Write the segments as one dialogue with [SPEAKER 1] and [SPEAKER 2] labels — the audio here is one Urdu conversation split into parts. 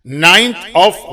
[SPEAKER 1] 9th of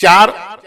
[SPEAKER 1] 4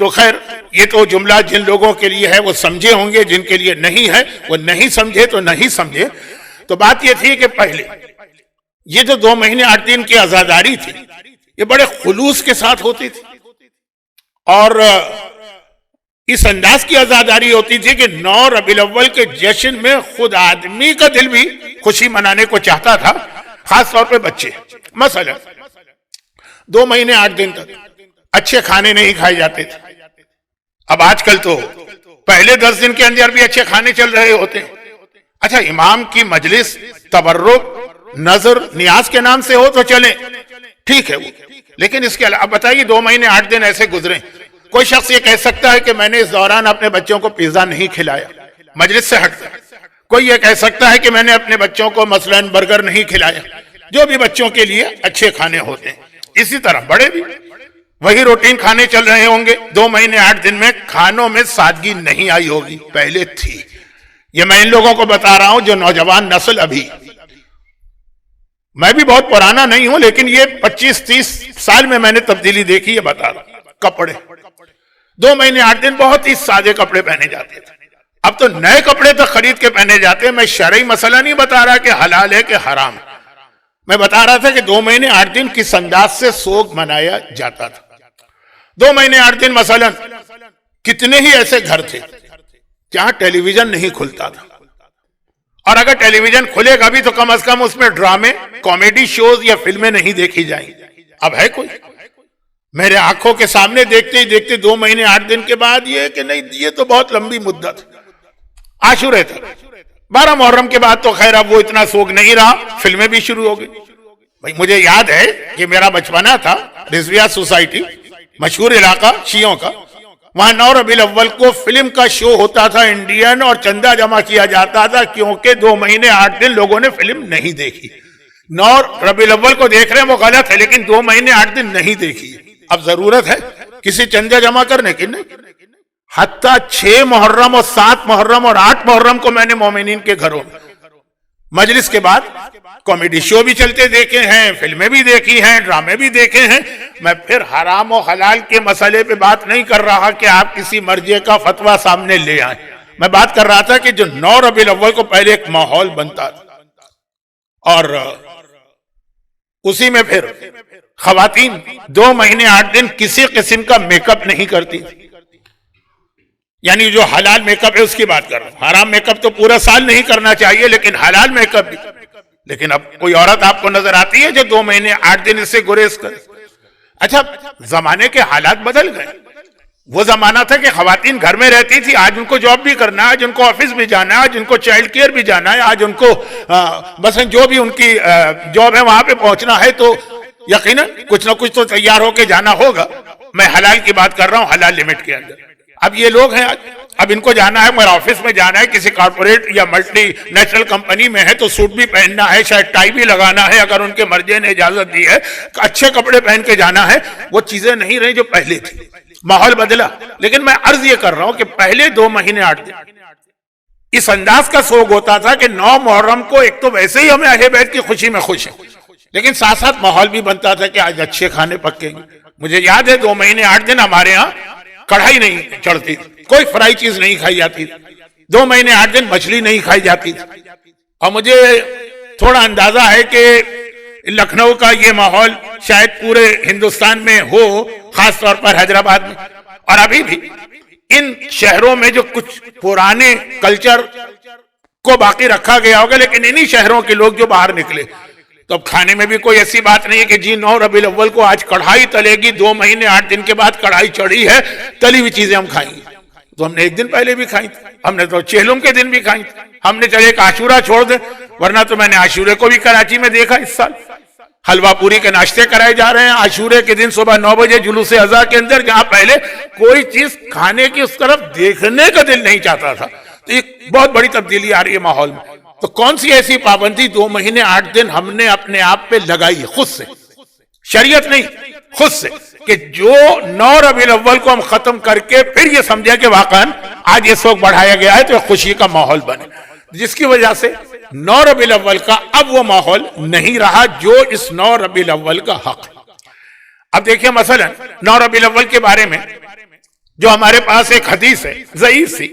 [SPEAKER 1] تو خیر یہ تو جملہ جن لوگوں کے لیے ہے وہ سمجھے ہوں گے، جن کے لیے نہیں ہے وہ نہیں سمجھے تو نہیں سمجھے. تو بات یہ تھی کہ پہلے یہ جو 2 مہینے 8 دن کی عزاداری تھی یہ بڑے خلوص کے ساتھ ہوتی تھی، اور اس انداز کی عزاداری ہوتی تھی کہ 9 ربیع الاول کے جشن میں خود آدمی کا دل بھی خوشی منانے کو چاہتا تھا، خاص طور پہ بچے. مثلا 2 مہینے 8 دن تک اچھے کھانے نہیں کھائے جاتے تھے. اب آج کل تو پہلے 10 دن کے اندر بھی اچھے کھانے چل رہے ہوتے ہیں. اچھا امام کی مجلس تبرک نظر نیاز کے نام سے ہو تو چلیں ٹھیک ہے وہ، لیکن اس کے علاوہ بتائیے 2 مہینے 8 دن ایسے گزرے، کوئی شخص یہ کہہ سکتا ہے کہ میں نے اس دوران اپنے بچوں کو پیزا نہیں کھلایا، مجلس سے ہٹ کر. کوئی یہ کہہ سکتا ہے کہ میں نے اپنے بچوں کو مثلا برگر نہیں کھلایا، جو بھی بچوں کے لیے اچھے کھانے ہوتے ہیں. اسی طرح بڑے بھی وہی روٹین کھانے چل رہے ہوں گے. 2 مہینے 8 دن میں کھانوں میں سادگی نہیں آئی ہوگی، پہلے تھی. یہ میں ان لوگوں کو بتا رہا ہوں جو نوجوان نسل ابھی، میں بھی بہت پرانا نہیں ہوں لیکن یہ 25-30 سال میں نے تبدیلی دیکھی، یہ بتا رہا ہوں. کپڑے 2 مہینے 8 دن بہت ہی سادے کپڑے پہنے جاتے تھے، اب تو نئے کپڑے تک خرید کے پہنے جاتے ہیں. میں شرعی مسئلہ نہیں بتا رہا کہ حلال ہے کہ حرام ہے، میں بتا رہا تھا کہ 2 مہینے 8 دن کس انداز سے سوگ منایا جاتا تھا. 2 مہینے 8 دن مثلا کتنے ہی ایسے گھر تھے جہاں ٹیلی ویژن نہیں کھلتا تھا، اور اگر ٹیلی ویژن کھلے گا بھی تو کم از کم اس میں ڈرامے، کامیڈی شوز یا فلمیں نہیں دیکھی جائیں. اب ہے کوئی؟ میرے آنکھوں کے سامنے دیکھتے ہی دیکھتے 2 مہینے 8 دن کے بعد یہ کہ نہیں یہ تو بہت لمبی مدت. عاشورے تھا 12 محرم کے بعد تو خیر اب وہ اتنا سوگ نہیں رہا، فلمیں بھی شروع ہو گئی. بھائی مجھے یاد ہے کہ میرا بچپنا تھا، رضویہ سوسائٹی مشہور علاقہ شیعوں کا، وہاں 9 ربیع الاول کو فلم کا شو ہوتا تھا انڈین، اور چندہ جمع کیا جاتا تھا کیونکہ 2 مہینے 8 دن لوگوں نے فلم نہیں دیکھی. 9 ربیع الاول کو دیکھ رہے ہیں وہ غلط ہے، لیکن 2 مہینے 8 دن نہیں دیکھی. اب ضرورت ہے کسی چندہ جمع کرنے کی؟ نہیں. حتیٰ 6 محرم اور 7 محرم اور 8 محرم کو میں نے مومنین کے گھروں میں مجلس کے بعد کامیڈی شو بھی چلتے دیکھے ہیں، فلمیں بھی دیکھی ہیں، ڈرامے بھی دیکھے ہیں. میں پھر حرام و حلال کے مسئلے پہ بات نہیں کر رہا کہ آپ کسی مرجع کا فتویٰ سامنے لے آئیں. میں بات کر رہا تھا کہ جو 9 ربیع الاول کو پہلے ایک ماحول بنتا تھا، اور اسی میں پھر خواتین 2 مہینے 8 دن کسی قسم کا میک اپ نہیں کرتی. یعنی جو حلال میک اپ ہے اس کی بات کر رہا ہوں، حرام میک اپ تو پورا سال نہیں کرنا چاہیے لیکن حلال میک اپ بھی. لیکن اب کوئی عورت آپ کو نظر آتی ہے جو 2 مہینے 8 دن اس سے گریز کرے؟ اچھا زمانے کے حالات بدل گئے. وہ زمانہ تھا کہ خواتین گھر میں رہتی تھی، آج ان کو جاب بھی کرنا ہے، آج ان کو آفس بھی جانا ہے، آج ان کو چائلڈ کیئر بھی جانا ہے، آج ان کو بس جو بھی ان کی جاب ہے وہاں پہ پہنچنا ہے، تو یقیناً کچھ نہ کچھ تو تیار ہو کے جانا ہوگا. میں حلال کی بات کر رہا ہوں، حلال لمٹ کے اندر. اب یہ لوگ ہیں اب ان کو جانا ہے، میرا آفس میں جانا ہے، کسی کارپوریٹ یا ملٹی نیشنل کمپنی میں ہے تو سوٹ بھی پہننا ہے، شاید ٹائی بھی لگانا ہے اگر ان کے مرجع نے اجازت دی ہے، اچھے کپڑے پہن کے جانا ہے. وہ چیزیں نہیں رہی جو پہلے تھی، ماحول بدلا. لیکن میں عرض یہ کر رہا ہوں کہ پہلے 2 مہینے 8 دن اس انداز کا سوگ ہوتا تھا کہ 9 محرم کو ایک تو ویسے ہی ہمیں اہل بیت کی خوشی میں خوش ہیں، لیکن ساتھ ساتھ ماحول بھی بنتا تھا کہ آج اچھے کھانے پکیں گے. مجھے یاد ہے 2 مہینے 8 دن ہمارے ہاں کڑھائی نہیں چڑھتی تھی، کوئی فرائی چیز نہیں کھائی جاتی تھی. 2 مہینے 8 دن مچھلی نہیں کھائی جاتی تھی. اور مجھے تھوڑا اندازہ ہے کہ لکھنؤ کا یہ ماحول شاید پورے ہندوستان میں ہو، خاص طور پر حیدرآباد میں. اور ابھی بھی ان شہروں میں جو کچھ پرانے کلچر کو باقی رکھا گیا ہوگا، لیکن انہی شہروں کے لوگ جو باہر نکلے تو اب کھانے میں بھی کوئی ایسی بات نہیں ہے کہ جی 9 ربیع الاول کو آج کڑھائی تلے گی، 2 مہینے 8 دن کے بعد کڑھائی چڑھی ہے، تلی ہوئی چیزیں ہم کھائیں گے. تو ہم نے ایک دن پہلے بھی کھائی تھی، ہم نے تو چہلم کے دن بھی کھائی تھی. ہم نے چلے ایک عاشورہ چھوڑ دیں، ورنہ تو میں نے عاشورے کو بھی کراچی میں دیکھا اس سال. حلوہ پوری کے ناشتے کرائے جا رہے ہیں عاشورے کے دن صبح 9 بجے جلوس ازاں کے اندر، جہاں پہلے کوئی چیز کھانے کی اس طرف دیکھنے کا دل نہیں چاہتا تھا. تو ایک بہت بڑی تبدیلی آ رہی ہے ماحول میں. تو کون سی ایسی پابندی 2 مہینے 8 دن ہم نے اپنے آپ پہ لگائی ہے خود سے، شریعت نہیں خود سے، کہ جو 9 ربیع الاول کو ہم ختم کر کے پھر یہ سمجھیں کہ واقعاً آج یہ سوگ بڑھایا گیا ہے تو خوشی کا ماحول بنے، جس کی وجہ سے 9 ربیع الاول کا اب وہ ماحول نہیں رہا جو اس 9 ربیع الاول کا حق ہے. اب دیکھیں مثلا 9 ربیع الاول کے بارے میں جو ہمارے پاس ایک حدیث ہے ضعیف سی،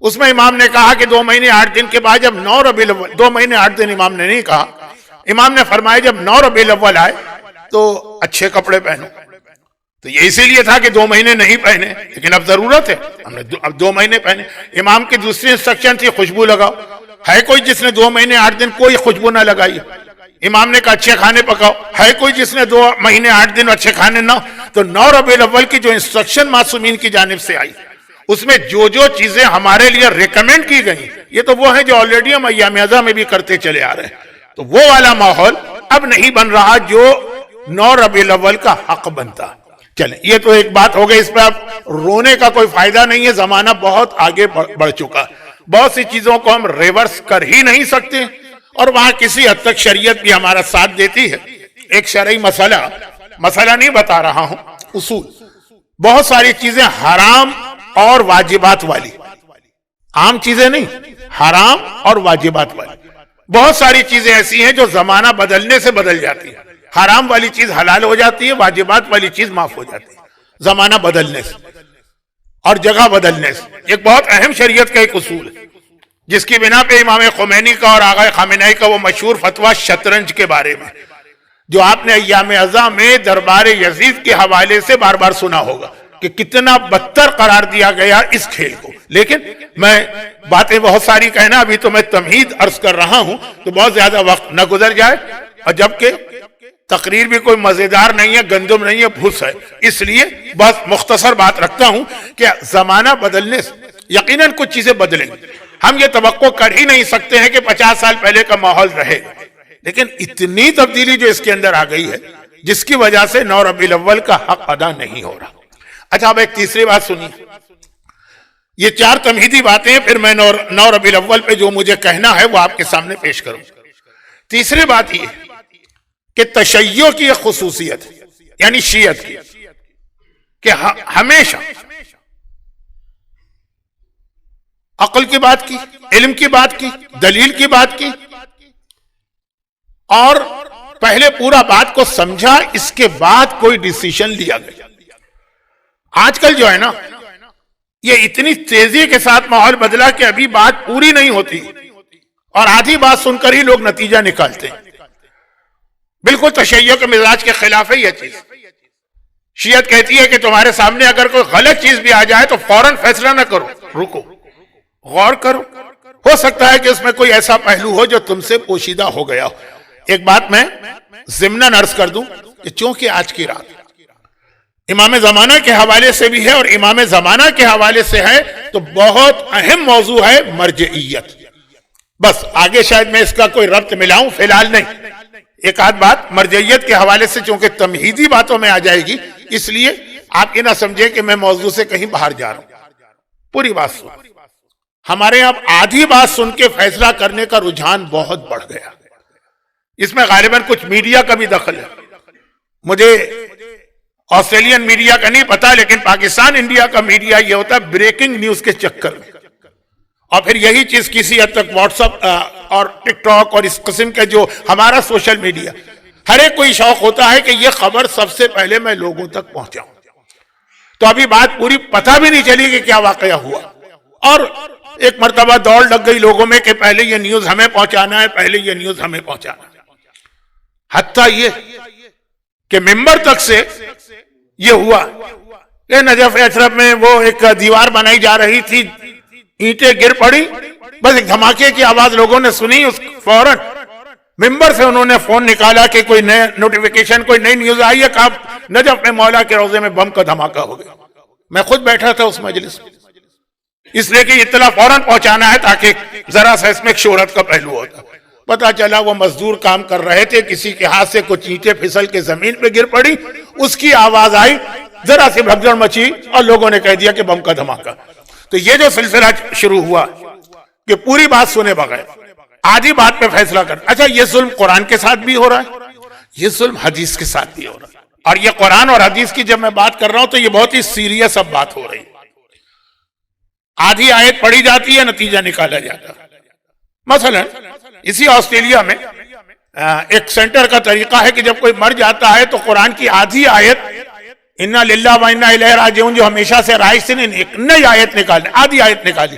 [SPEAKER 1] اس میں امام نے کہا کہ 2 مہینے 8 دن کے بعد جب 9 ربیع الاول، 2 مہینے 8 دن امام نے نہیں کہا، امام نے فرمایا جب 9 ربیع الاول آئے تو اچھے کپڑے پہنو. تو یہ اسی لیے تھا کہ 2 مہینے نہیں پہنے، لیکن اب ضرورت ہے، ہم نے اب 2 مہینے پہنے. امام کی دوسری انسٹرکشن تھی خوشبو لگاؤ. ہے کوئی جس نے 2 مہینے 8 دن کوئی خوشبو نہ لگائی؟ امام نے کہا اچھے کھانے پکاؤ. ہے کوئی جس نے 2 مہینے 8 دن اچھے کھانے نہ؟ تو 9 ربیع الاول کی جو انسٹرکشن معصومین کی جانب سے آئی، اس میں جو چیزیں ہمارے لیے ریکمینڈ کی گئی، یہ تو وہ ہیں جو آلریڈی ہم ایام ازاں میں بھی کرتے چلے آ رہے ہیں. تو وہ والا ماحول اب نہیں بن رہا جو 9 ربیع الاول کا حق بنتا. چلیں یہ تو ایک بات ہو گئی، اس پہ اب رونے کا کوئی فائدہ نہیں ہے، زمانہ بہت آگے بڑھ چکا. بہت سی چیزوں کو ہم ریورس کر ہی نہیں سکتے، اور وہاں کسی حد تک شریعت بھی ہمارا ساتھ دیتی ہے. ایک شرعی مسئلہ نہیں بتا رہا ہوں، اصول. بہت ساری چیزیں حرام اور واجبات والی، عام چیزیں نہیں، حرام اور واجبات والی. بہت ساری چیزیں ایسی ہیں جو زمانہ بدلنے سے بدل جاتی ہے. حرام والی چیز حلال ہو جاتی ہے، واجبات والی چیز معاف ہو جاتی ہے زمانہ بدلنے سے اور جگہ بدلنے سے. ایک بہت اہم شریعت کا ایک اصول ہے جس کی بنا پہ امام خمینی کا اور آغا خامنہئی کا وہ مشہور فتویٰ شطرنج کے بارے میں، جو آپ نے ایام ازاں میں دربار یزید کے حوالے سے بار بار سنا ہوگا کہ کتنا بدتر قرار دیا گیا اس کھیل کو. لیکن میں باتیں بہت ساری کہنا، ابھی تو میں تمہید عرض کر رہا ہوں تو بہت زیادہ وقت نہ گزر جائے، اور جبکہ تقریر بھی کوئی مزیدار نہیں ہے، گندم نہیں ہے، بھوس ہے، اس لیے بس مختصر بات رکھتا ہوں کہ زمانہ بدلنے سے یقیناً کچھ چیزیں بدلیں گی. ہم یہ توقع کر ہی نہیں سکتے ہیں کہ 50 سال پہلے کا ماحول رہے، لیکن اتنی تبدیلی جو اس کے اندر آ گئی ہے جس کی وجہ سے 9 ربیع الاول کا حق ادا نہیں ہو رہا. اچھا اب ایک تیسری بات سنیے. یہ 4 تمہیدی باتیں، پھر میں 9 ربیع الاول پہ جو مجھے کہنا ہے وہ آپ کے سامنے پیش کروں. تیسری بات یہ کہ تشیع کی ایک خصوصیت ہے، یعنی شیعت کی، کہ ہمیشہ عقل کی بات کی، علم کی بات کی، دلیل کی بات کی، اور پہلے پورا بات کو سمجھا، اس کے بعد کوئی ڈیسیشن لیا گیا. آج کل جو ہے نا، یہ اتنی تیزی کے ساتھ ماحول بدلا کہ ابھی بات پوری نہیں ہوتی اور آدھی بات سن کر ہی لوگ نتیجہ نکالتے ہیں. بالکل تشیع کے مزاج کے خلاف ہے یہ چیز. شیعت کہتی ہے کہ تمہارے سامنے اگر کوئی غلط چیز بھی آ جائے تو فوراً فیصلہ نہ کرو، رکو، غور کرو، ہو سکتا ہے کہ اس میں کوئی ایسا پہلو ہو جو تم سے پوشیدہ ہو گیا ہو. ایک بات میں ضمناً عرض کر دوں کہ چونکہ آج کی رات امام زمانہ کے حوالے سے بھی ہے اور امام زمانہ کے حوالے سے ہے، تو بہت اہم موضوع ہے مرجعیت. بس آگے شاید میں اس کا کوئی ربط ملاؤں، فی الحال نہیں. ایک آدھ بات مرجعیت کے حوالے سے چونکہ تمہیدی باتوں میں آ جائے گی، اس لیے آپ یہ نہ سمجھیں کہ میں موضوع سے کہیں باہر جا رہا ہوں. پوری بات سن. ہمارے یہاں آدھی بات سن کے فیصلہ کرنے کا رجحان بہت بڑھ گیا. اس میں غالباً کچھ میڈیا کا بھی دخل ہے. مجھے آسٹریلین میڈیا کا نہیں پتا، لیکن پاکستان انڈیا کا میڈیا یہ ہوتا ہے بریکنگ نیوز کے چکر میں، اور پھر یہی چیز کسی حد تک واٹس ایپ اور ٹک ٹاک اور اس قسم کے جو ہمارا سوشل میڈیا، ہر ایک کوئی شوق ہوتا ہے کہ یہ خبر سب سے پہلے میں لوگوں تک پہنچاؤں. تو ابھی بات پوری پتہ بھی نہیں چلی کہ کیا واقعہ ہوا، اور ایک مرتبہ دوڑ لگ گئی لوگوں میں کہ پہلے یہ نیوز ہمیں پہنچانا ہے، پہلے یہ نیوز ہمیں پہنچانا ہے. حتیٰ یہ کہ ممبر تک سے یہ ہوا کہ نجف اشرف میں وہ ایک دیوار بنائی جا رہی تھی، اینٹیں گر پڑی، بس ایک دھماکے کی آواز لوگوں نے سنی، اس فوراً ممبر سے انہوں نے فون نکالا کہ کوئی نئے نوٹیفیکیشن، کوئی نئی نیوز آئی ہے. کہا نجف میں مولا کے روضے میں بم کا دھماکہ ہو گیا. میں خود بیٹھا تھا اس مجلس میں، اس لیے کہ اطلاع فوراً پہنچانا ہے تاکہ ذرا سا اس میں ایک شہرت کا پہلو ہوتا. پتا چلا وہ مزدور کام کر رہے تھے، کسی کے ہاتھ سے کچھ اینٹیں پھسل کے زمین پہ گر پڑی، اس کی آواز آئی، ذرا سی بھگدڑ مچی اور لوگوں نے کہہ دیا کہ بم کا دھماکہ. تو یہ جو سلسلہ شروع ہوا کہ پوری بات سنے بغیر آدھی بات پہ فیصلہ کر. اچھا یہ ظلم قرآن کے ساتھ بھی ہو رہا ہے، یہ ظلم حدیث کے ساتھ بھی ہو رہا ہے. اور یہ قرآن اور حدیث کی جب میں بات کر رہا ہوں تو یہ بہت ہی سیریس اب بات ہو رہی ہے. آدھی آیت پڑھی جاتی ہے، نتیجہ نکالا جاتا ہے. مثلا اسی آسٹریلیا میں ایک سینٹر کا طریقہ ہے کہ جب کوئی مر جاتا ہے تو قرآن کی آدھی آیت انا للہ و انا الیہ راجعون جو ہمیشہ سے رائج سے نہیں، ایک نئی آیت نکالی، آدھی آیت نکالی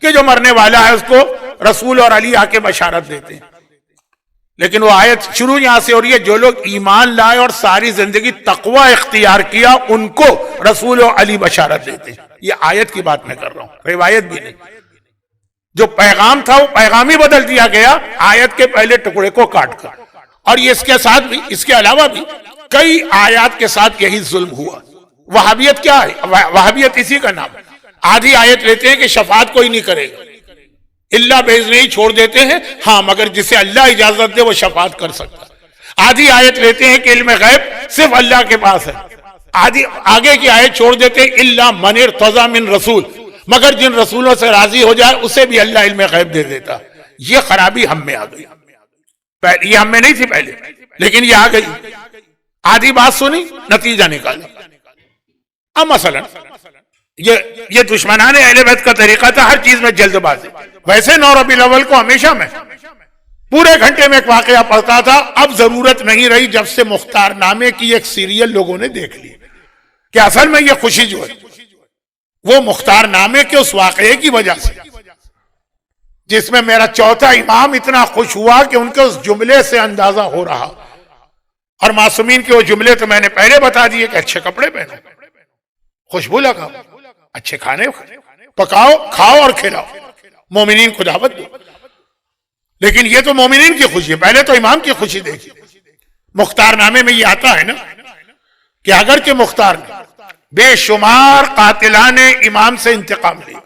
[SPEAKER 1] کہ جو مرنے والا ہے اس کو رسول اور علی آ کے بشارت دیتے ہیں. لیکن وہ آیت شروع یہاں سے ہو رہی ہے، جو لوگ ایمان لائے اور ساری زندگی تقوی اختیار کیا ان کو رسول اور علی بشارت دیتے ہیں. یہ آیت کی بات میں کر رہا ہوں، روایت بھی نہیں. جو پیغام تھا وہ پیغام ہی بدل دیا گیا آیت کے پہلے ٹکڑے کو کاٹ کر. اور یہ اس کے ساتھ بھی، اس کے علاوہ بھی کئی آیات کے ساتھ یہی ظلم ہوا. وہابیت کیا ہے؟ وہابیت اسی کا نام. آدھی آیت لیتے ہیں کہ شفاعت کوئی نہیں کرے گا، اللہ بھیج نہیں چھوڑ دیتے ہیں، ہاں مگر جسے اللہ اجازت دے وہ شفاعت کر سکتا. آدھی آیت لیتے ہیں کہ علم غیب صرف اللہ کے پاس ہے، آدھی آگے کی آیت چھوڑ دیتے ہیں اللہ من ارتضی من رسول، مگر جن رسولوں سے راضی ہو جائے اسے بھی اللہ علم غیب دے دیتا. یہ خرابی ہم میں آ گئی. یہ ہم میں نہیں تھی پہلے، لیکن یہ آ گئی. آدھی بات سنی، نتیجہ نکالا. اب مثلا یہ دشمنان اہل بیت کا طریقہ تھا ہر چیز میں جلد بازی. ویسے 9 ربیع الاول کو ہمیشہ میں پورے گھنٹے میں ایک واقعہ پڑھتا تھا. اب ضرورت نہیں رہی جب سے مختار نامے کی ایک سیریل لوگوں نے دیکھ لی کہ اصل میں یہ خوشی جو ہے وہ مختار نامے کے اس واقعے کی وجہ سے، جس میں میرا چوتھا امام اتنا خوش ہوا کہ ان کے اس جملے سے اندازہ ہو رہا. اور معصومین کے وہ جملے تو میں نے پہلے بتا دیے کہ اچھے کپڑے پہنو، خوشبو لگاؤ، اچھے کھانے پکاؤ، کھاؤ اور کھلاؤ، مومنین کو دعوت دو. لیکن یہ تو مومنین کی خوشی ہے، پہلے تو امام کی خوشی دیکھی. مختار نامے میں یہ آتا ہے نا کہ اگرچہ مختار نے بے شمار قاتلان امام سے انتقام لیا،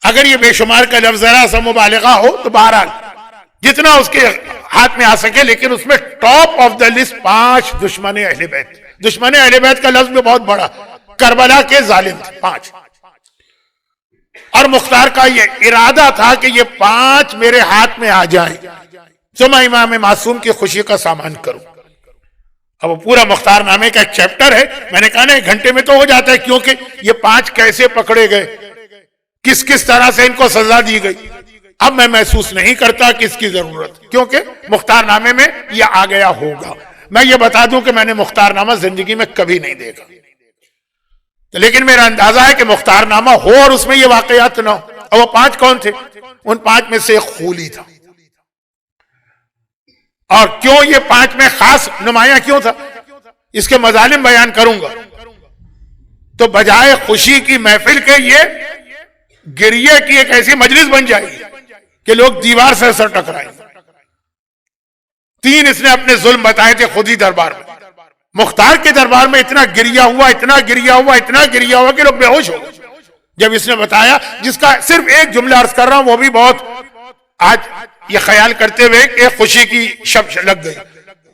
[SPEAKER 1] اگر یہ بے شمار کا لفظ ذرا سا مبالغہ ہو تو بہرحال جتنا اس کے ہاتھ میں آ سکے، لیکن اس میں ٹاپ آف دا لسٹ 5 دشمن اہل بیت. دشمن اہل بیت کا لفظ بھی بہت بڑا، کربلا کے ظالم تھے 5. اور مختار کا یہ ارادہ تھا کہ یہ 5 میرے ہاتھ میں آ جائیں تو میں امام معصوم کی خوشی کا سامان کروں. اب وہ پورا مختار نامے کا ایک چیپٹر ہے، میں نے کہا نا 1 گھنٹے میں تو ہو جاتا ہے، کیونکہ یہ 5 کیسے پکڑے گئے، کس کس طرح سے ان کو سزا دی گئی. اب میں محسوس نہیں کرتا کہ اس کی ضرورت، کیونکہ مختار نامے میں یہ آ گیا ہوگا. میں یہ بتا دوں کہ میں نے مختار نامہ زندگی میں کبھی نہیں دیکھا، لیکن میرا اندازہ ہے کہ مختار نامہ ہو اور اس میں یہ واقعات نہ ہو. اور وہ 5 کون تھے؟ ان 5 میں سے ایک خولی تھا. اور کیوں یہ 5 میں خاص نمایاں کیوں تھا، اس کے مظالم بیان کروں گا. تو بجائے خوشی کی محفل کے یہ گریے کی ایک ایسی مجلس بن جائے گی کہ لوگ دیوار سے سر ٹکرائیں. 3 اس نے اپنے ظلم بتائے تھے خود ہی دربار میں. مختار کے دربار میں اتنا گریا ہوا، اتنا گریا ہوا، اتنا گریا ہوا کہ لوگ بے ہوش ہو گئے جب اس نے بتایا، جس کا صرف ایک جملہ عرض کر رہا ہوں، وہ بھی بہت آج یہ خیال کرتے ہوئے کہ خوشی کی شب لگ گئی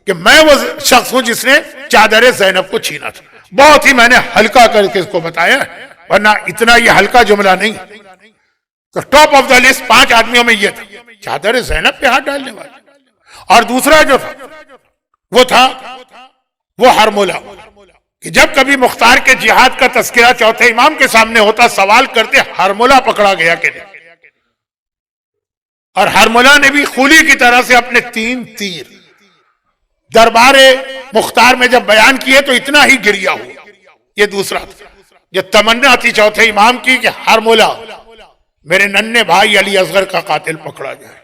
[SPEAKER 1] کہ میں وہ شخص ہوں جس نے چادر زینب کو چھینا تھا. بہت ہی میں نے ہلکا کر کے اس کو بتایا، ورنہ اتنا یہ ہلکا جملہ نہیں. تو ٹاپ آف دا لسٹ 5 آدمیوں میں یہ تھا، چادر زینب پہ ہاتھ ڈالنے والا. اور دوسرا جو تھا وہ تھا وہ ہرملہ، کہ جب کبھی مختار کے جہاد کا تذکرہ چوتھے امام کے سامنے ہوتا سوال کرتے ہرملہ پکڑا گیا کہ نہیں. اور ہرملہ نے بھی خولی کی طرح سے اپنے 3 تیر دربار مختار میں جب بیان کیے تو اتنا ہی گریا ہوا. یہ دوسرا تھا. یہ تمنا تھی چوتھے امام کی کہ ہرملہ میرے ننھے بھائی علی اصغر کا قاتل پکڑا جائے.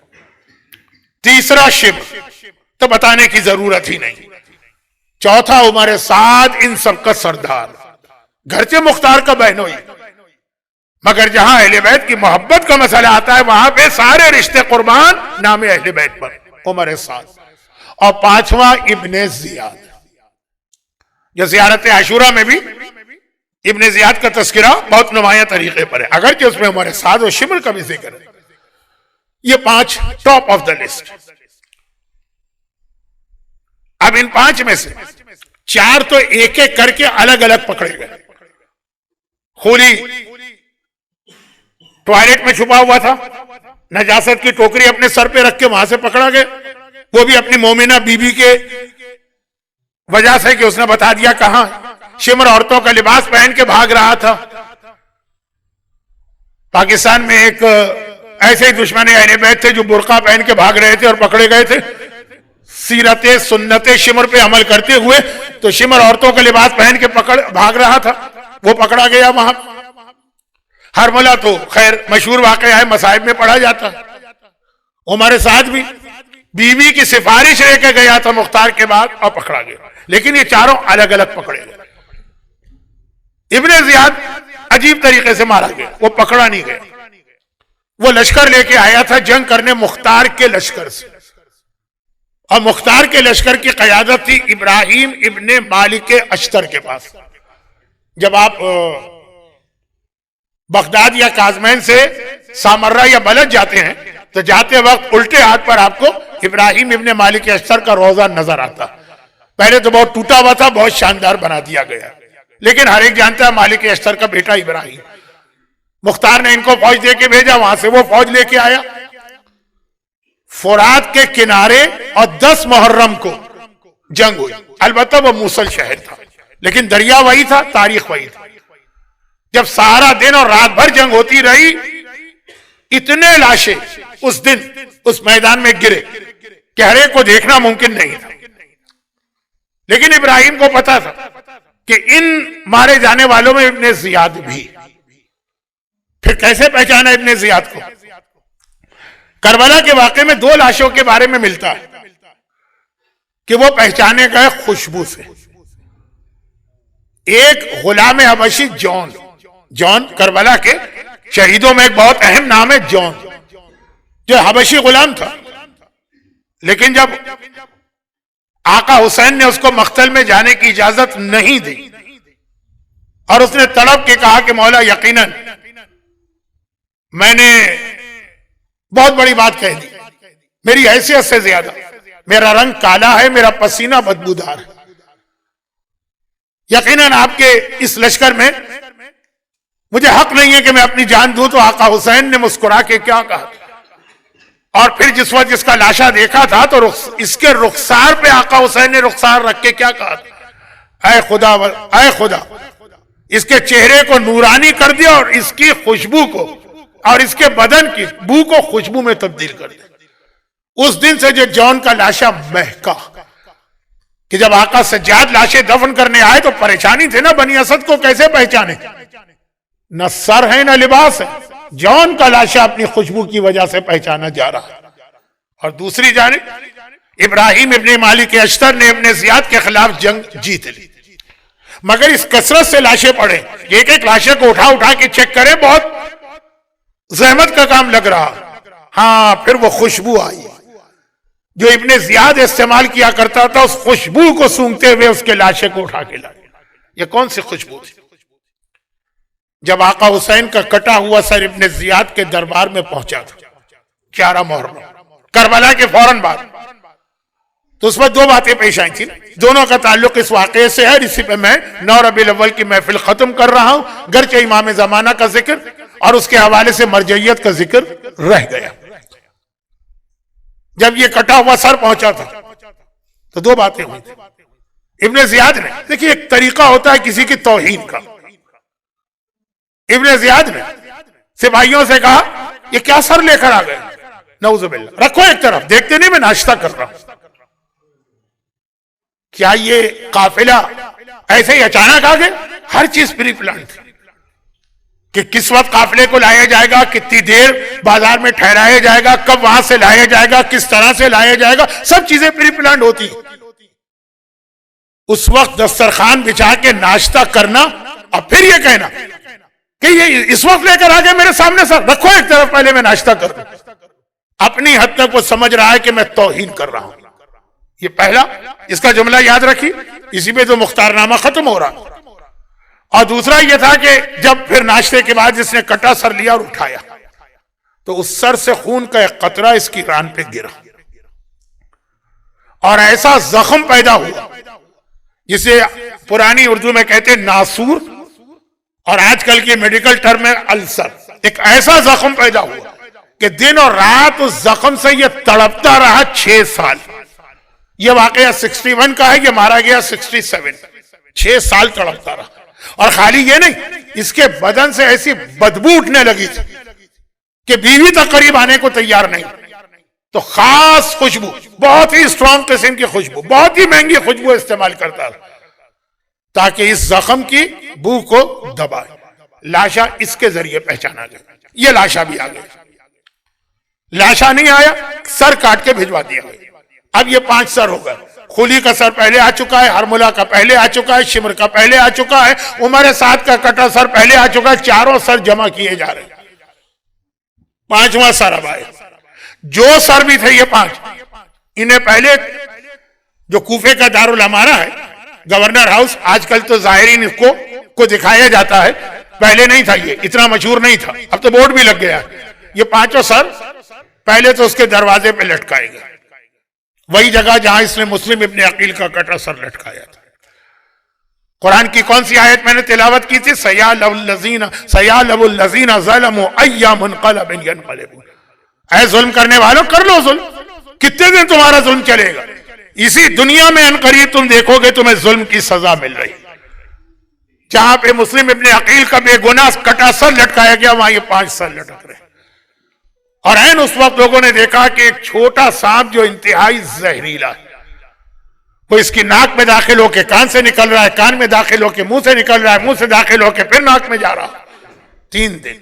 [SPEAKER 1] تیسرا شبر تو بتانے کی ضرورت ہی نہیں. چوتھا عمر سعد، ان سب کا سردار، گھرچہ مختار کا بہنوئی، مگر جہاں اہل بیت کی محبت کا مسئلہ آتا ہے وہاں پہ سارے رشتے قربان نام اہل بیت پر، عمر سعد. اور 5واں ابن زیاد، جو زیارت عاشورہ میں بھی ابن زیاد کا تذکرہ بہت نمایاں طریقے پر ہے، اگرچہ اس میں عمر سعد و شمر کا بھی ذکر ہے. یہ 5 ٹاپ آف دا لسٹ. اب ان 5 میں سے 4 تو ایک ایک کر کے الگ الگ پکڑے گئے. خولی ٹوائلٹ میں چھپا ہوا تھا، نجاست کی ٹوکری اپنے سر پہ رکھ کے وہاں سے پکڑا گیا، وہ بھی اپنی مومنہ بی بی کے وجہ سے کہ اس نے بتا دیا کہاں. شمر عورتوں کا لباس پہن کے بھاگ رہا تھا. پاکستان میں ایک ایسے ہی دشمن اہل بیت تھے جو برقع پہن کے بھاگ رہے تھے اور پکڑے گئے تھے. سیرت سنت شمر پہ عمل کرتے ہوئے تو شمر عورتوں کا لباس پہن کے بھاگ رہا تھا، وہ پکڑا گیا وہاں۔ ہرملہ تو خیر مشہور واقعہ ہے، مصائب میں پڑھا جاتا۔ عمر سعد بھی بیوی کی سفارش لے کے گیا تھا مختار کے بعد اور پکڑا گیا، لیکن یہ چاروں الگ الگ پکڑے گئے۔ ابن زیاد عجیب طریقے سے مارا گیا، وہ پکڑا نہیں گیا۔ وہ لشکر لے کے آیا تھا جنگ کرنے مختار کے لشکر سے، اور مختار کے لشکر کی قیادت تھی ابراہیم ابن مالک اشتر کے پاس۔ جب آپ بغداد یا کاظمین سے سامرہ یا بلد جاتے ہیں تو جاتے وقت الٹے ہاتھ پر آپ کو ابراہیم ابن مالک اشتر کا روضہ نظر آتا۔ پہلے تو بہت ٹوٹا ہوا تھا، بہت شاندار بنا دیا گیا، لیکن ہر ایک جانتا ہے مالک اشتر کا بیٹا ابراہیم۔ مختار نے ان کو فوج دے کے بھیجا، وہاں سے وہ فوج لے کے آیا۔ فرات کے کنارے اور 10 محرم کو جنگ ہوئی، البتہ وہ موصل شہر تھا لیکن دریا وہی تھا، تاریخ وہی تھا۔ جب سارا دن اور رات بھر جنگ ہوتی رہی، اتنے لاشیں اس دن اس میدان میں گرے کہ ہر ایک کو دیکھنا ممکن نہیں تھا، لیکن ابراہیم کو پتا تھا کہ ان مارے جانے والوں میں ابن زیاد بھی۔ پھر کیسے پہچانا ابن زیاد کو؟ کربلا کے واقعے میں 2 لاشوں کے بارے میں ملتا ہے کہ وہ پہچانے گئے خوشبو سے۔ ایک غلام حبشی جون کربلا کے شہیدوں میں ایک بہت اہم نام ہے جون، جو حبشی غلام تھا، لیکن جب آقا حسین نے اس کو مقتل میں جانے کی اجازت نہیں دی اور اس نے تڑپ کے کہا کہ مولا یقیناً میں نے بہت بڑی بات کہہ دی، میری حیثیت سے زیادہ، میرا رنگ کالا ہے، میرا پسینہ بدبودار ہے، یقیناً آپ کے اس لشکر میں مجھے حق نہیں ہے کہ میں اپنی جان دوں۔ تو آقا حسین نے مسکرا کے کیا کہا، اور پھر جس وقت جس کا لاشا دیکھا تھا تو اس کے رخسار پہ آقا حسین نے رخسار رکھ کے کیا کہا، اے خدا اس کے چہرے کو نورانی کر دیا اور اس کی خوشبو کو اور اس کے بدن کی بو کو خوشبو میں تبدیل کر دیا۔ اس دن سے جو جون کا لاشا مہکا کہ جب آقا سجاد لاشیں دفن کرنے آئے تو پریشانی تھے نا، بنی اسد کو کیسے پہچانے، نہ سر ہے نہ لباس ہے۔ جون کا لاشا اپنی خوشبو کی وجہ سے پہچانا جا رہا ہے۔ اور دوسری جانب ابراہیم ابن مالک اشتر نے ابن زیاد کے خلاف جنگ جیت لی، مگر اس کثرت سے لاشیں پڑے، ایک ایک لاشیں کو اٹھا کے چیک کرے، بہت زحمت کا کام لگ رہا۔ ہاں پھر وہ خوشبو آئی جو ابن زیاد استعمال کیا کرتا تھا، اس خوشبو کو سونگتے ہوئے اس کے لاشے کو اٹھا کے لائے۔ یہ کون سی خوشبو تھی؟ جب آقا حسین کا کٹا ہوا سر ابن زیاد کے دربار میں پہنچا تھا 11 محرم کربلا کے فوراً بعد، تو اس وقت 2 باتیں پیش آئی تھیں، دونوں کا تعلق اس واقعے سے ہے۔ اسی پہ میں 9 ربیع الاول کی محفل ختم کر رہا ہوں، گرچہ امام زمانہ کا ذکر اور اس کے حوالے سے مرجعیت کا ذکر رہ گیا۔ جب یہ کٹا ہوا سر پہنچا تھا تو 2 باتیں ہوئی تھیں۔ ابن زیاد نے، دیکھیے ایک طریقہ ہوتا ہے کسی کی توہین کا، ابن زیاد نے سپاہیوں سے کہا یہ کیا سر لے کر آ گئے، نعوذ باللہ، رکھو ایک طرف، دیکھتے نہیں میں ناشتہ کر رہا ہوں۔ کیا یہ قافلہ ایسے ہی اچانک آ گئے؟ ہر چیز پری پلان تھی کہ کس وقت قافلے کو لایا جائے گا، کتنی دیر بازار میں ٹھہرایا جائے گا، کب وہاں سے لایا جائے گا، کس طرح سے لایا جائے گا، سب چیزیں پری پلان ہوتی۔ اس وقت دسترخوان بچھا کے ناشتہ کرنا اور پھر یہ کہنا کہ یہ اس وقت لے کر آ گئے میرے سامنے، سر رکھو ایک طرف، پہلے میں ناشتہ کر دوں۔ اپنی حد تک وہ سمجھ رہا ہے کہ میں توہین کر رہا ہوں۔ یہ پہلا، اس کا جملہ یاد رکھی، اسی پہ تو مختار نامہ ختم ہو رہا۔ اور دوسرا یہ تھا کہ جب پھر ناشتے کے بعد جس نے کٹا سر لیا اور اٹھایا تو اس سر سے خون کا ایک قطرہ اس کی ران پہ گرا اور ایسا زخم پیدا ہوا جسے پرانی اردو میں کہتے ہیں ناسور، اور آج کل کی میڈیکل ٹرم ہے السر۔ ایک ایسا زخم پیدا ہوا کہ دن اور رات اس زخم سے یہ تڑپتا رہا 6 سال۔ یہ واقعہ 61 کا ہے، یہ مارا گیا 67۔ 6 سال تڑپتا رہا، اور خالی یہ نہیں، اس کے بدن سے ایسی بدبو اٹھنے لگی تھی کہ بیوی تک قریب آنے کو تیار نہیں، تو خاص خوشبو، بہت ہی اسٹرانگ قسم کی خوشبو، بہت ہی مہنگی خوشبو استعمال کرتا تھا تاکہ اس زخم کی بو کو دبائے. لاشا اس کے ذریعے پہچانا گیا. یہ لاشا بھی آ گیا. لاشا نہیں آیا، سر کاٹ کے بھجوا دیا گیا. اب یہ 5 سر ہو گئے. خلی کا سر پہلے آ چکا ہے، ہرملہ کا پہلے آ چکا ہے، شمر کا پہلے آ چکا ہے، عمر سعد کا کٹا سر پہلے آ چکا ہے. چاروں سر جمع کیے جا رہے ہیں. 5واں سر اب آئے. جو سر بھی تھے یہ 5، انہیں پہلے جو کوفے کا دارالامارہ ہے، گورنر ہاؤس، آج کل تو ظاہرین کو دکھایا جاتا ہے، پہلے نہیں تھا، یہ اتنا مشہور نہیں تھا، اب تو بورڈ بھی لگ گیا. یہ 5 سر پہلے تو اس کے دروازے پہ لٹکائے گئے، وہی جگہ جہاں اس نے مسلم ابن عقیل کا کٹا سر لٹکایا تھا. قرآن کی کون سی آیت میں نے تلاوت کی تھی؟ سَيَعْلَمُ الَّذِينَ ظَلَمُوا أَيَّ مُنْقَلَبٍ يَنْقَلِبُونَ. اے ظلم کرنے والوں، کر لو ظلم، کتنے دن تمہارا ظلم چلے گا؟ اسی دنیا میں عنقریب تم دیکھو گے تمہیں ظلم کی سزا مل رہی. جہاں پہ مسلم ابن عقیل کا بے گناہ کٹا سر لٹکایا گیا، وہاں یہ 5 سر لٹک رہے. اور این اس وقت لوگوں نے دیکھا کہ ایک چھوٹا سانپ جو انتہائی زہریلا ہے، وہ اس کی ناک میں داخل ہو کے کان سے نکل رہا ہے، کان میں داخل ہو کے منہ سے نکل رہا ہے، منہ سے داخل ہو کے پھر ناک میں جا رہا. 3 دن.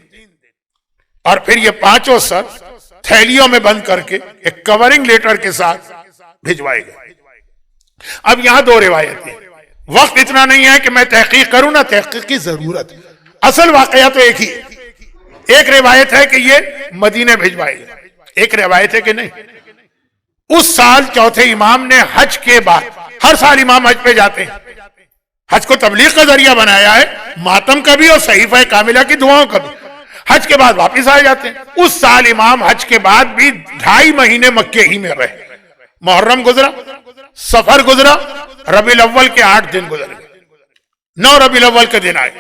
[SPEAKER 1] اور پھر یہ 5 سر تھیلیوں میں بند کر کے ایک کورنگ لیٹر کے ساتھ بھجوائے گئے. اب یہاں 2 روایتیں. وقت اتنا نہیں ہے کہ میں تحقیق کروں، نہ تحقیق کی ضرورت. اصل واقعہ تو ایک ہی ہے. ایک روایت ہے کہ یہ مدینے بھجوائے گئے، ایک روایت ہے کہ نہیں. اس سال چوتھے امام نے حج کے بعد، ہر سال امام حج پہ جاتے ہیں، حج کو تبلیغ کا ذریعہ بنایا ہے، ماتم کا بھی اور صحیفہ کاملہ کی دعاؤں کا بھی. حج کے بعد واپس آ جاتے ہیں. اس سال امام حج کے بعد بھی 2.5 مہینے مکے ہی میں رہے. محرم گزرا، سفر گزرا، ربیع الاول کے 8 دن گزر گئے، 9 ربیع الاول کے دن آئے.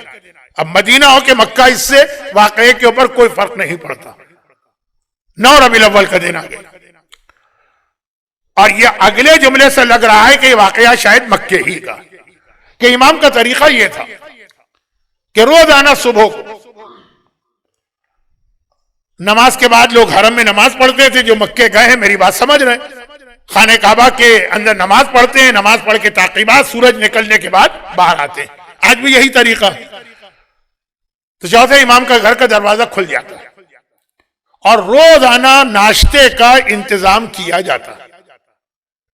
[SPEAKER 1] اب مدینہ ہو کے مکہ، اس سے واقعے کے اوپر کوئی فرق نہیں پڑتا. 9 ربیع الاول کا دن آ گئے. اور یہ اگلے جملے سے لگ رہا ہے کہ یہ واقعہ شاید مکے ہی کا، کہ امام کا طریقہ یہ تھا کہ روزانہ صبح کو نماز کے بعد لوگ حرم میں نماز پڑھتے تھے. جو مکے گئے ہیں میری بات سمجھ رہے ہیں، خانہ کعبہ کے اندر نماز پڑھتے ہیں، نماز پڑھ کے تعقیبات، سورج نکلنے کے بعد باہر آتے ہیں. آج بھی یہی طریقہ. تو چوتھے امام کا گھر کا دروازہ کھل جاتا ہے اور روزانہ ناشتے کا انتظام کیا جاتا ہے،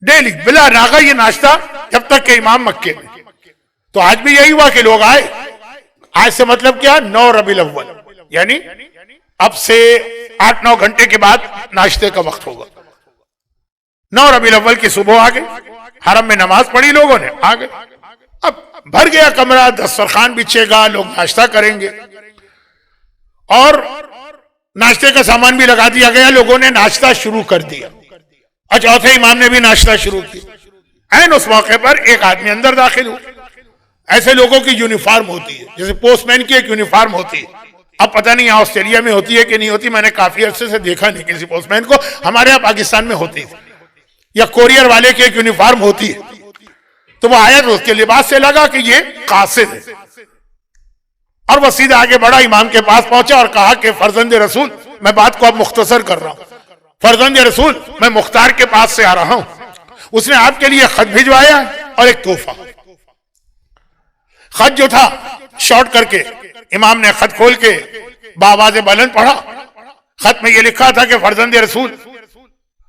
[SPEAKER 1] ڈیلی بلا ناغہ یہ ناشتہ، جب تک کہ امام مکے میں. تو آج بھی یہی ہوا کہ لوگ آئے. آج سے مطلب کیا؟ 9 ربیع الاول، یعنی اب سے 8-9 گھنٹے کے بعد ناشتے کا وقت ہوگا. 9 ربیع الاول کی صبح آ گئے، حرم میں نماز پڑھی لوگوں نے، آ گئے. اب بھر گیا کمرہ، دسترخوان بچھے گا، لوگ ناشتہ کریں گے. اور ناشتے کا سامان بھی لگا دیا گیا، لوگوں نے ناشتہ شروع کر دیا. اور چوتھے امام نے بھی ناشتہ شروع کیا. این اس موقع پر ایک آدمی اندر داخل ہوا. ایسے لوگوں کی یونیفارم ہوتی ہے، جیسے پوسٹ مین کی ایک یونیفارم ہوتی ہے. اب پتہ نہیں یہاں آسٹریلیا میں ہوتی ہے کہ نہیں ہوتی، میں نے کافی عرصے سے دیکھا نہیں کسی پوسٹ مین کو. ہمارے یہاں پاکستان میں ہوتی ہے، یا کوریئر والے کی ایک یونیفارم ہوتی ہے. تو وہ آیا تو اس کے لباس سے لگا کہ یہ قاصد ہے، اور وہ سیدھے آگے بڑھا، امام کے پاس پہنچا اور کہا کہ فرزند رسول، میں بات کو اب مختصر کر رہا ہوں، فرزند رسول میں مختار کے پاس سے آ رہا ہوں، اس نے آپ کے لیے خط بھجوایا اور ایک تحفہ. خط جو تھا شارٹ کر کے امام نے خط کھول کے بآواز بلند پڑھا. خط میں یہ لکھا تھا کہ فرزند رسول،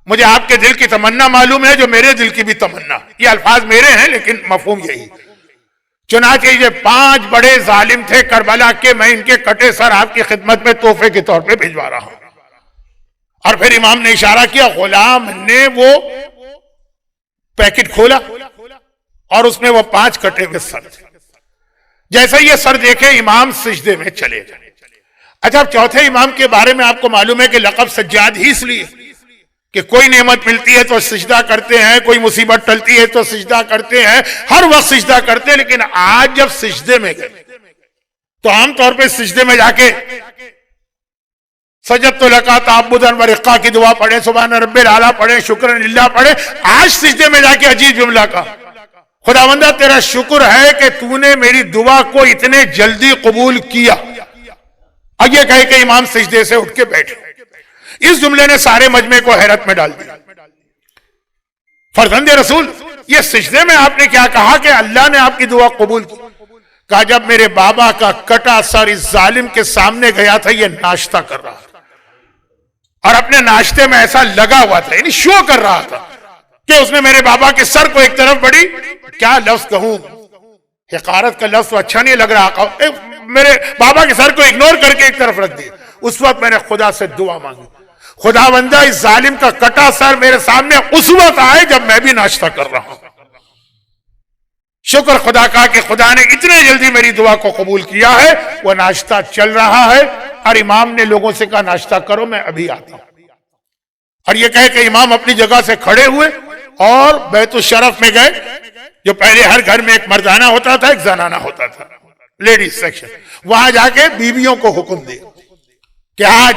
[SPEAKER 1] مجھے آپ کے دل کی تمنا معلوم ہے جو میرے دل کی بھی تمنا. یہ الفاظ میرے ہیں لیکن مفہوم یہی. چنانچہ یہ 5 بڑے ظالم تھے کربلا کے، میں ان کے کٹے سر آپ کی خدمت میں تحفے کے طور پہ بھجوا رہا ہوں. اور پھر امام نے اشارہ کیا، غلام نے وہ پیکٹ کھولا اور اس میں وہ 5 کٹے ہوئے سر تھے. جیسے یہ سر دیکھے امام سجدے میں چلے گئے. اچھا، چوتھے امام کے بارے میں آپ کو معلوم ہے کہ لقب سجاد ہی اس لیے کہ کوئی نعمت ملتی ہے تو سجدہ کرتے ہیں، کوئی مصیبت ٹلتی ہے تو سجدہ کرتے ہیں، ہر وقت سجدہ کرتے ہیں. لیکن آج جب سجدے میں گئے تو عام طور پہ سجدے میں جا کے سجدت لکا تعبداً ورقا کی دعا پڑھیں، سبحان رب العلیٰ پڑھیں، شکر للہ پڑھیں. آج سجدے میں جا کے عجیب جملہ کا، خداوندہ تیرا شکر ہے کہ تو نے میری دعا کو اتنے جلدی قبول کیا. اور یہ کہے کہ امام سجدے سے اٹھ کے بیٹھے. اس جملے نے سارے مجمع کو حیرت میں ڈال دیا. فرزند رسول، یہ سجدے میں آپ نے کیا کہا کہ اللہ نے آپ کی دعا قبول کی؟ کہا جب میرے بابا کا کٹا سر اس ظالم کے سامنے گیا تھا، یہ ناشتہ کر رہا تھا اور اپنے ناشتے میں ایسا لگا ہوا تھا، یعنی شو کر رہا تھا کہ اس نے میرے بابا کے سر کو ایک طرف بڑی، کیا لفظ کہوں، حقارت کا لفظ تو اچھا نہیں لگ رہا، میرے بابا کے سر کو اگنور کر کے ایک طرف رکھ دیا. اس وقت میں نے خدا سے دعا مانگی، خدا بندہ اس ظالم کا کٹا سر میرے سامنے اس وقت آئے جب میں بھی ناشتہ کر رہا ہوں. شکر خدا کا کہ خدا نے اتنے جلدی میری دعا کو قبول کیا ہے. وہ ناشتہ چل رہا ہے اور امام نے لوگوں سے کہا ناشتہ کرو، میں ابھی آتا ہوں. اور یہ کہے کہ امام اپنی جگہ سے کھڑے ہوئے اور بیت الشرف میں گئے، جو پہلے ہر گھر میں ایک مردانہ ہوتا تھا، ایک زنانہ ہوتا تھا، لیڈیز سیکشن. وہاں جا کے بیویوں کو حکم دیا کہ آج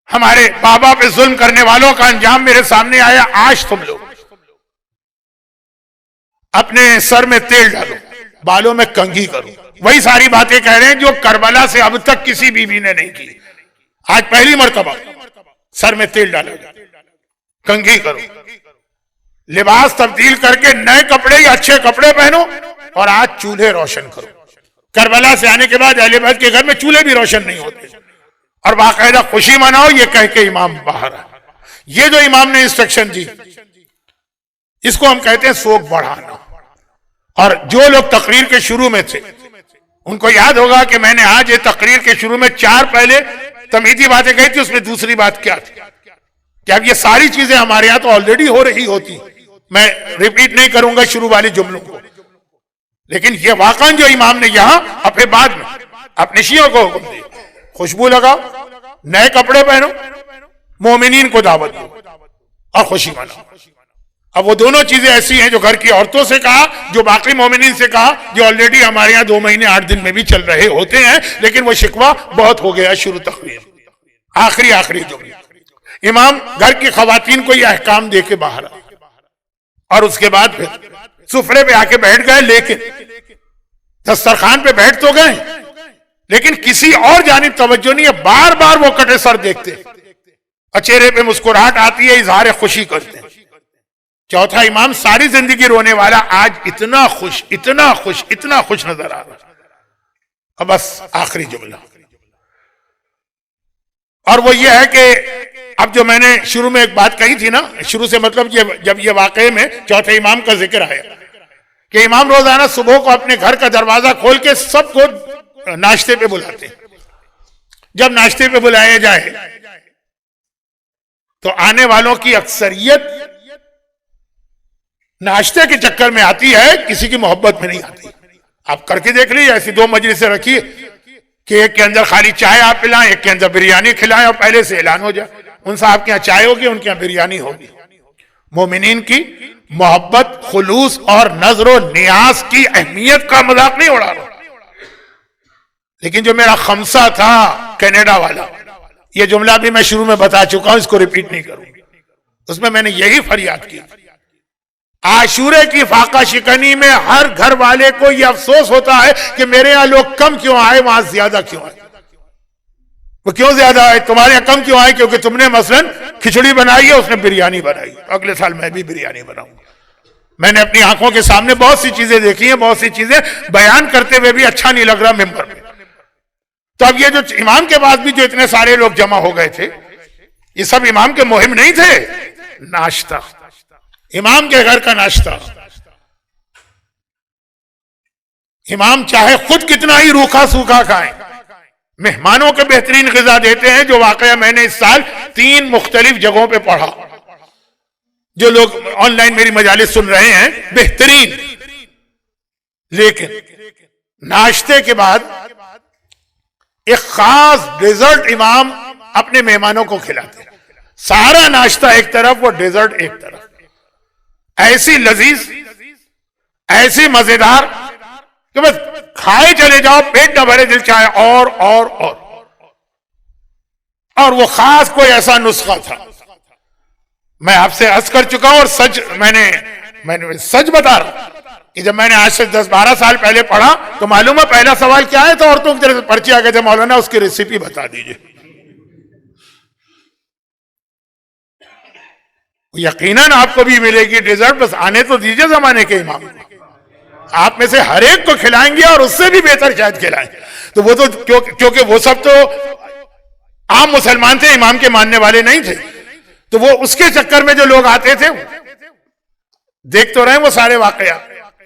[SPEAKER 1] ہمارے بابا پہ ظلم کرنے والوں کا انجام میرے سامنے آیا، آج تم لوگ اپنے سر میں تیل ڈالو، بالوں میں کنگھی کرو. وہی ساری باتیں کہہ رہے ہیں جو کربلا سے اب تک کسی بیوی نے نہیں کی. آج پہلی مرتبہ سر میں تیل ڈالو، کنگھی کرو، لباس تبدیل کر کے نئے کپڑے یا اچھے کپڑے پہنو، اور آج چولہے روشن کرو. کربلا سے آنے کے بعد اہل بیت کے گھر میں چولہے بھی روشن نہیں ہوتے. اور باقاعدہ خوشی مناؤ، یہ کہہ کے امام باہر آئے. یہ جو امام نے انسٹرکشن دی، اس کو ہم کہتے ہیں سوگ بڑھانا. اور جو لوگ تقریر کے شروع میں تھے ان کو یاد ہوگا کہ میں نے آج یہ تقریر کے شروع میں 4 پہلے تمہیدی باتیں کہی تھی. اس میں دوسری بات کیا تھی کہ اب یہ ساری چیزیں ہمارے یہاں تو آلریڈی ہو رہی ہوتی، میں ریپیٹ نہیں کروں گا شروع والی جملوں کو، لیکن یہ واقعاً جو امام نے یہاں اپنے بعد میں اپنے شیعوں کو حکم دیا، خوشبو لگاؤ، نئے کپڑے پہنو، مومنین کو دعوت دو اور خوشی مناؤ. اب وہ دونوں چیزیں ایسی ہیں جو گھر کی عورتوں سے کہا، جو باقی مومنین سے کہا، جو آلریڈی ہمارے یہاں 2 مہینے 8 دن میں بھی چل رہے ہوتے ہیں، لیکن وہ شکوہ بہت ہو گیا شروع تقریر. آخری جملہ، امام گھر کی خواتین کو یہ احکام دے کے باہر آئے اور اس کے بعد پھر سفرے پہ آ کے بیٹھ گئے. لیکن دسترخوان پہ بیٹھ تو گئے لیکن کسی اور جانب توجہ نہیں ہے. بار بار وہ کٹے سر دیکھتے اور چہرے پہ مسکراہٹ آتی ہے، اظہار خوشی کرتے ہیں. چوتھا امام ساری زندگی رونے والا آج اتنا خوش نظر آ رہا. اب بس آخری جملہ، اور وہ یہ ہے کہ اب جو میں نے شروع میں ایک بات کہی تھی نا، شروع سے مطلب جب یہ واقعے میں چوتھے امام کا ذکر آیا کہ امام روزانہ صبح کو اپنے گھر کا دروازہ کھول کے سب کو ناشتے پہ بلاتے ہیں. جب ناشتے پہ بلایا جائے تو آنے والوں کی اکثریت ناشتے کے چکر میں آتی ہے، کسی کی محبت میں نہیں آتی. آپ کر کے دیکھ لیجیے، ایسی 2 مجلسیں رکھیے کہ ایک کے اندر خالی چائے آپ پلائیں، ایک کے اندر بریانی کھلائیں اور پہلے سے اعلان ہو جائے ان صاحب کے یہاں چائے ہوگی، ان کے یہاں بریانی ہوگی. مومنین کی محبت، خلوص اور نظر و نیاز کی اہمیت کا مذاق نہیں اڑا رہا. لیکن جو میرا خمسہ تھا کینیڈا والا، یہ جملہ بھی میں شروع میں بتا چکا ہوں، اس کو ریپیٹ نہیں کروں. اس میں نے یہی فریاد کی، عاشورے کی فاقہ شکنی میں ہر گھر والے کو یہ افسوس ہوتا ہے کہ میرے یہاں لوگ کم کیوں آئے، وہاں زیادہ کیوں آئے. وہ کیوں زیادہ آئے؟ تمہارے یہاں کم کیوں آئے؟ کیونکہ تم نے مثلا کھچڑی بنائی ہے، اس نے بریانی بنائی. اگلے سال میں بھی بریانی بناؤں گا. میں نے اپنی آنکھوں کے سامنے بہت سی چیزیں دیکھی ہیں، بہت سی چیزیں بیان کرتے ہوئے بھی اچھا نہیں لگ رہا ممبر میں. تو اب یہ جو امام کے بعد بھی جو اتنے سارے لوگ جمع ہو گئے تھے، یہ سب امام کے مہم نہیں تھے. ناشتہ، امام کے گھر کا ناشتہ. امام چاہے خود کتنا ہی روکھا سوکھا کھائیں، مہمانوں کے بہترین غذا دیتے ہیں. جو واقعہ میں نے اس سال 3 مختلف جگہوں پہ پڑھا، جو لوگ آن لائن میری مجالس سن رہے ہیں، بہترین. لیکن ناشتے کے بعد ایک خاص ڈیزرٹ امام اپنے مہمانوں کو کھلاتے ہیں. سارا ناشتہ ایک طرف، وہ ڈیزرٹ ایک طرف. ایسی لذیذ، ایسی مزیدار کہ بس کھائے چلے جاؤ، پیٹ نہ بھرے، دل چاہے اور وہ خاص کوئی ایسا نسخہ تھا. میں آپ سے عرض کر چکا ہوں اور سچ میں نے سچ بتا رہا کہ جب میں نے آج سے 10-12 سال پہلے پڑھا تو معلوم ہے پہلا سوال کیا ہے؟ تو عورتوں کی طرف سے پرچے آ گئے تھے، مولانا اس کی ریسیپی بتا دیجئے. یقیناً آپ کو بھی ملے گی ڈیزرٹ، بس آنے تو دیجئے زمانے کے امام کو، آپ میں سے ہر ایک کو کھلائیں گے اور اس سے بھی بہتر شاید کھلائیں. تو وہ تو کیونکہ وہ سب تو عام مسلمان تھے، امام کے ماننے والے نہیں تھے، تو وہ اس کے چکر میں جو لوگ آتے تھے دیکھ تو رہے ہیں وہ سارے واقعات.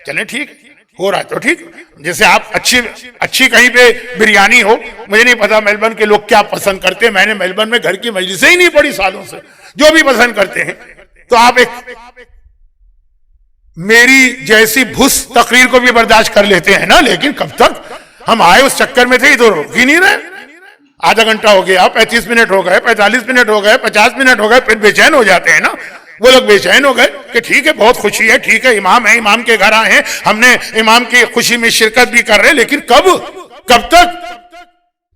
[SPEAKER 1] چلیں ٹھیک ہو رہا ہے تو ٹھیک. جیسے آپ اچھی کہیں پہ بریانی ہو، مجھے نہیں پتا میلبرن کے لوگ کیا پسند کرتے ہیں، میں نے میلبرن میں گھر کی مجلسیں ہی نہیں پڑھی سالوں سے، جو بھی پسند کرتے ہیں. تو آپ ایک میری جیسی بھس تقریر کو بھی برداشت کر لیتے ہیں نا، لیکن کب تک ہم آئے اس چکر میں تھے، ادھر روک ہی نہیں رہے. آدھا گھنٹہ ہو گیا، 35 منٹ ہو گئے، 45 منٹ ہو گئے، 50 منٹ ہو گئے، پھر بے چین ہو جاتے ہیں نا. وہ لوگ بے چین ہو گئے کہ ٹھیک ہے بہت خوشی ہے، ٹھیک ہے امام ہے، امام کے گھر آئے ہیں، ہم نے امام کی خوشی میں شرکت بھی کر رہے ہیں، لیکن کب تک؟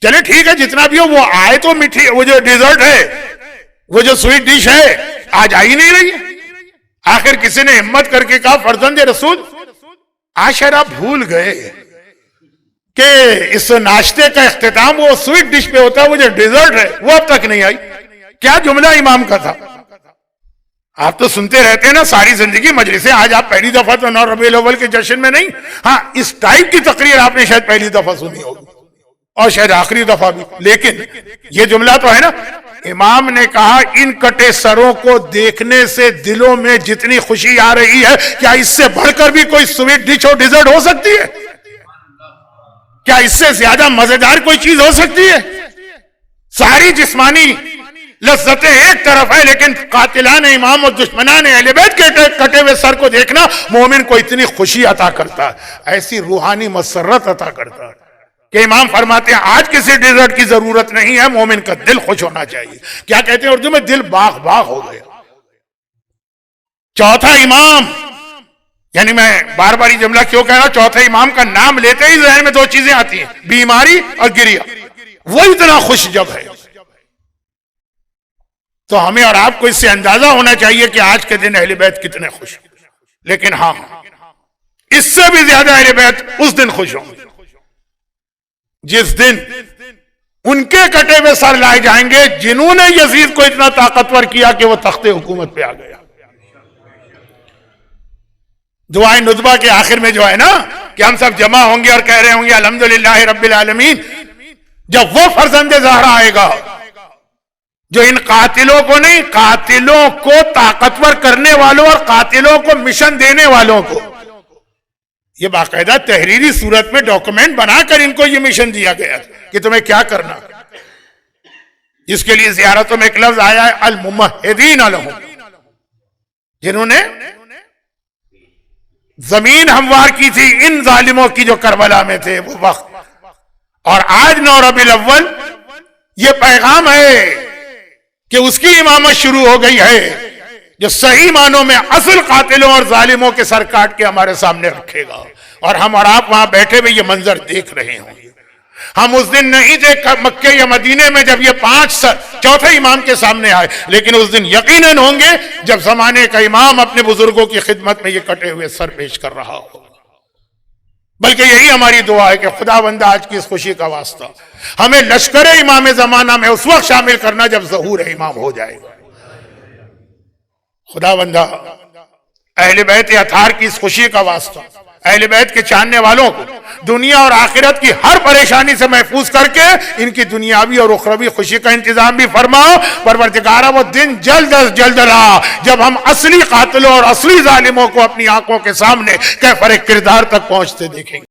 [SPEAKER 1] چلے ٹھیک ہے جتنا بھی ہو، وہ آئے تو میٹھی، وہ جو ڈیزرٹ ہے، وہ جو سویٹ ڈش ہے آج آ ہی نہیں رہی ہے. آخر کسی نے ہمت کر کے کہا فرزند رسول آج شاید آپ بھول گئے کہ اس ناشتے کا اختتام وہ سویٹ ڈش پہ ہوتا ہے، وہ جو ڈیزرٹ ہے وہ اب تک نہیں آئی. کیا جملہ امام کا تھا؟ آپ تو سنتے رہتے ہیں نا ساری زندگی مجلسیں، آج آپ پہلی دفعہ تو 9 ربیع الاول کے جشن میں نہیں، ہاں اس ٹائپ کی تقریر آپ نے شاید پہلی دفعہ سنی ہوگی اور شاید آخری دفعہ بھی. لیکن یہ جملہ تو ہے نا، امام نے کہا ان کٹے سروں کو دیکھنے سے دلوں میں جتنی خوشی آ رہی ہے، کیا اس سے بڑھ کر بھی کوئی سویٹ ڈش اور ڈیزرٹ ہو سکتی ہے؟ کیا اس سے زیادہ مزیدار کوئی چیز ہو سکتی ہے؟ ساری جسمانی لذتیں ایک طرف ہے، لیکن قاتلان امام اور دشمنان اہل بیت کے کٹے ہوئے سر کو دیکھنا مومن کو اتنی خوشی عطا کرتا ہے، ایسی روحانی مسرت عطا کرتا ہے کہ امام فرماتے ہیں آج کسی ڈیزرٹ کی ضرورت نہیں ہے، مومن کا دل خوش ہونا چاہیے. کیا کہتے ہیں اردو میں؟ دل باغ باغ ہو گیا. چوتھا امام، یعنی میں بار بار یہ جملہ کیوں کہہ رہا ہوں، چوتھے امام کا نام لیتے ہی ذہن میں دو چیزیں آتی ہیں، بیماری اور گریہ. وہ اتنا خوش جب ہے تو ہمیں اور آپ کو اس سے اندازہ ہونا چاہیے کہ آج کے دن اہل بیت کتنے خوش. لیکن ہاں اس سے بھی زیادہ اہل بیت اس دن خوش ہوں گے جس دن ان کے کٹے ہوئے سر لائے جائیں گے جنہوں نے یزید کو اتنا طاقتور کیا کہ وہ تخت حکومت پہ آ گیا. دعائے ندبہ کے آخر میں جو ہے نا کہ ہم سب جمع ہوں گے اور کہہ رہے ہوں گے الحمدللہ رب العالمین، جب وہ فرزند زہرا آئے گا جو ان قاتلوں کو نہیں، قاتلوں کو طاقتور کرنے والوں اور قاتلوں کو مشن دینے والوں کو، یہ باقاعدہ تحریری صورت میں ڈاکومنٹ بنا کر ان کو یہ مشن دیا گیا کہ تمہیں کیا کرنا. جس کے لیے زیارتوں میں ایک لفظ آیا ہے الممہدین لہم، جنہوں نے زمین ہموار کی تھی ان ظالموں کی جو کربلا میں تھے وہ وقت. اور آج 9 ربیع الاول یہ پیغام ہے کہ اس کی امامت شروع ہو گئی ہے جو صحیح معنوں میں اصل قاتلوں اور ظالموں کے سر کاٹ کے ہمارے سامنے رکھے گا. اور ہم اور آپ وہاں بیٹھے ہوئے یہ منظر دیکھ رہے ہوں گے. ہم اس دن نہیں تھے مکے یا مدینے میں جب یہ 5 سر چوتھے امام کے سامنے آئے، لیکن اس دن یقیناً ہوں گے جب زمانے کا امام اپنے بزرگوں کی خدمت میں یہ کٹے ہوئے سر پیش کر رہا ہو. بلکہ یہی ہماری دعا ہے کہ خدا بندہ آج کی اس خوشی کا واسطہ ہمیں لشکر امام زمانہ میں اس وقت شامل کرنا جب ظہور امام ہو جائے گا. خدا بندہ اہل بیت اطہار کی اس خوشی کا واسطہ اہل بیت کے چاہنے والوں کو دنیا اور آخرت کی ہر پریشانی سے محفوظ کر کے ان کی دنیاوی اور اخروی خوشی کا انتظام بھی فرماؤ. پروردگارہ وہ دن جلد از جلد لا جب ہم اصلی قاتلوں اور اصلی ظالموں کو اپنی آنکھوں کے سامنے کیفر کردار تک پہنچتے دیکھیں گے.